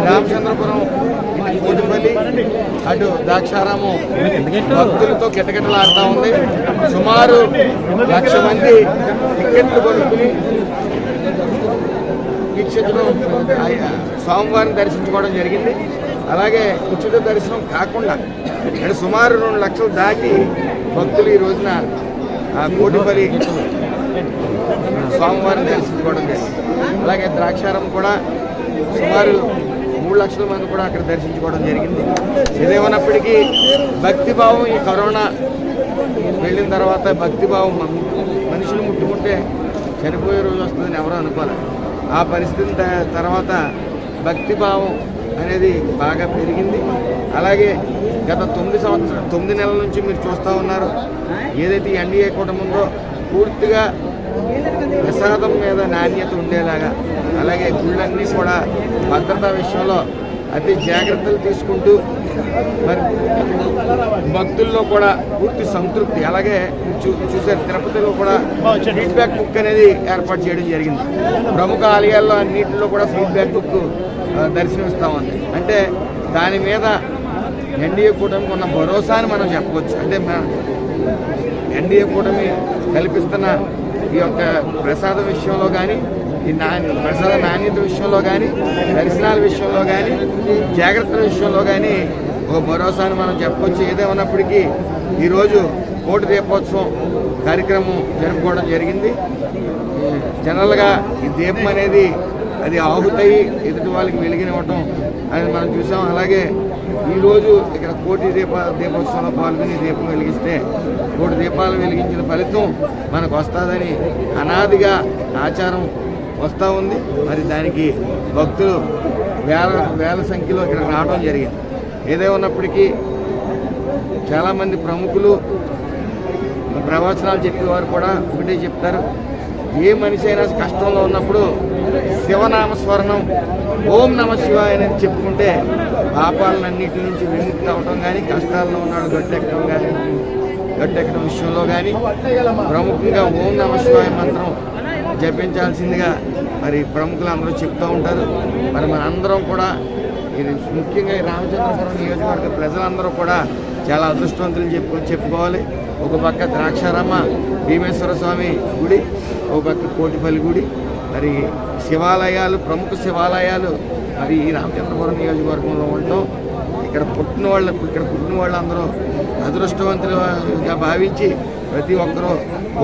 రామచంద్రపురం కోటిపల్లి అటు ద్రాక్షారామం భక్తులతో కిటకిటలాడుతూ ఉంది. సుమారు 1,00,000 మంది టికెట్లు కొనుక్కుని వీక్షకులు స్వామివారిని దర్శించుకోవడం జరిగింది. అలాగే ఉచిత దర్శనం కాకుండా సుమారు 2 లక్షలు దాటి భక్తులు ఈ రోజున కోటిపల్లి స్వామివారిని దర్శించుకోవడం జరిగింది. అలాగే ద్రాక్షారం కూడా సుమారు 3 లక్షల మంది కూడా అక్కడ దర్శించుకోవడం జరిగింది. ఇదేమన్నప్పటికీ భక్తిభావం ఈ కరోనా వెళ్ళిన తర్వాత భక్తిభావం మనుషులు ముట్టుకుంటే చనిపోయే రోజు వస్తుందని ఎవరో అనుకోవాలి. ఆ పరిస్థితి తర్వాత భక్తిభావం అనేది బాగా పెరిగింది. అలాగే గత 9 నెలల నుంచి మీరు చూస్తూ ఉన్నారు, ఏదైతే ఎన్డీఏ కూటమి ఉందో పూర్తిగా ప్రసాదం మీద నాణ్యత ఉండేలాగా, అలాగే గుళ్ళన్నీ కూడా భద్రతా విషయంలో అతి జాగ్రత్తలు తీసుకుంటూ మరి భక్తుల్లో కూడా పూర్తి సంతృప్తి. అలాగే చూసారు తిరుపతిలో కూడా ఫీడ్బ్యాక్ బుక్ అనేది ఏర్పాటు చేయడం జరిగింది. ప్రముఖ ఆలయాల్లో అన్నింటిలో కూడా ఫీడ్బ్యాక్ బుక్ దర్శనమిస్తూ ఉంది. అంటే దాని మీద ఎన్డీఏ కూటమికి ఉన్న భరోసాని మనం చెప్పవచ్చు. అంటే ఎన్డీఏ కూటమి కల్పిస్తున్న ఈ యొక్క ప్రసాద విషయంలో కానీ, ఈ ప్రసాద నాణ్యత విషయంలో కానీ, దర్శనాల విషయంలో కానీ, జాగ్రత్తల విషయంలో కానీ ఒక భరోసాని మనం చెప్పవచ్చు. ఏదేమన్నప్పటికీ ఈరోజు కోటి దీపోత్సవం కార్యక్రమం జరుపుకోవడం జరిగింది. జనరల్గా ఈ దీపం అనేది అది ఆహుతయి ఎదుటి వాళ్ళకి వెలిగినివ్వటం అనేది మనం చూసాం. అలాగే ఈరోజు ఇక్కడ కోటి దీపోత్సవంలో పాల్గొని దీపం వెలిగిస్తే 1,00,000 దీపాలు వెలిగించిన ఫలితం మనకు వస్తుందని అనాదిగా ఆచారం వస్తూ ఉంది. మరి దానికి భక్తులు వేల సంఖ్యలో ఇక్కడ రావడం జరిగింది. ఏదేమన్నప్పటికీ చాలామంది ప్రముఖులు ప్రవచనాలు చెప్పేవారు కూడా ఒకటే చెప్తారు, ఏ మనిషి అయినా కష్టంలో ఉన్నప్పుడు శివనామస్మరణం ఓం నమ శివాయ అని చెప్పుకుంటే పాపాలన్నింటి నుంచి విముక్తి అవడం కానీ, కష్టాల్లో ఉన్నాడు గట్టెక్కడం విషయంలో కానీ ప్రముఖంగా ఓం నమ శివాయ మంత్రం జపించాల్సిందిగా మరి ప్రముఖులు అందరూ చెప్తూ ఉంటారు. మరి మనందరం కూడా ఇది ముఖ్యంగా ఈ రామచంద్రపురం నియోజకవర్గ ప్రజలందరూ కూడా చాలా అదృష్టవంతులు చెప్పుకోవాలి. ఒక పక్క ద్రాక్షారామ భీమేశ్వర స్వామి గుడి, ఒక పక్క కోటిపల్లి గుడి, మరి శివాలయాలు, ప్రముఖ శివాలయాలు మరి ఈ రామచంద్రపురం నియోజకవర్గంలో ఉండటం ఇక్కడ పుట్టిన వాళ్ళందరూ అదృష్టవంతులుగా భావించి ప్రతి ఒక్కరూ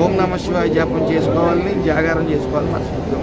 ఓం నమ శివాయ జపం చేసుకోవాలని, జాగారం చేసుకోవాలని మనస్ఫూర్తిగా